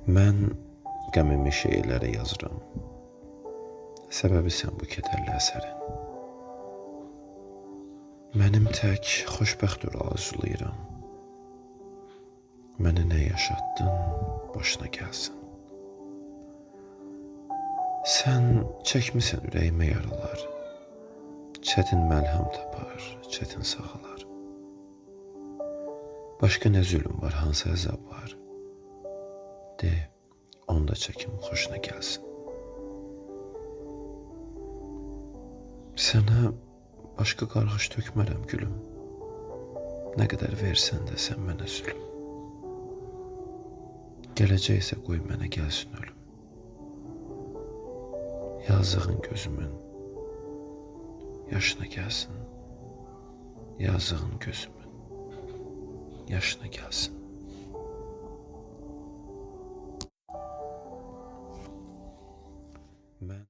Mən qəmimi şeirləri yazıram. Səbəbi sən bu kədərli əsərin. Mənim tək xoşbəxt ol arzulayıram. Məni nə yaşatdın, boşuna gəlsin. Sən çəkmisən ürəyimə yaralar. Çətin məlhəm tapar, çətin sağalar. Başqa nə zülüm var, hansı əzab var? De, onda çəkim xoşuna gəlsin. Sənə başqa qarğış tökmərəm gülüm. Nə qədər versən də sən mənə zülüm. Gələcəksə qoy mənə gəlsin ölüm. Yazığın gözümün yaşına gəlsin. Yazığın gözümün yaşına gəlsin.